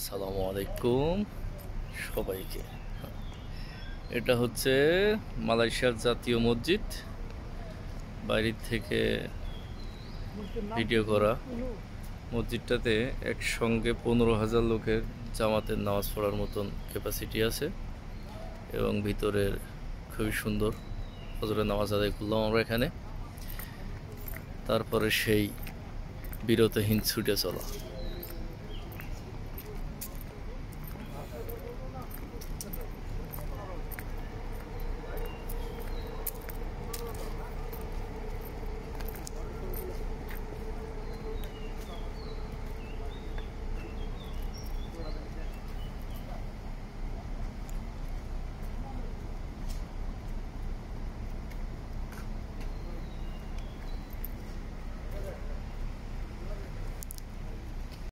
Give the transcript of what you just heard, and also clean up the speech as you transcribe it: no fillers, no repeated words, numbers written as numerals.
আসসালামু আলাইকুম সবাইকে। এটা হচ্ছে মালয়েশিয়ার জাতীয় মসজিদ, বাইরে থেকে ভিডিও করা। মসজিদটাতে একসঙ্গে 15,000 লোকের জামাতের নামাজ পড়ার মতন ক্যাপাসিটি আছে এবং ভিতরের খুবই সুন্দর। ফজরের নামাজ আদায় করলাম আমরা এখানে, তারপরে সেই বিরতহীন ছুটে চলা।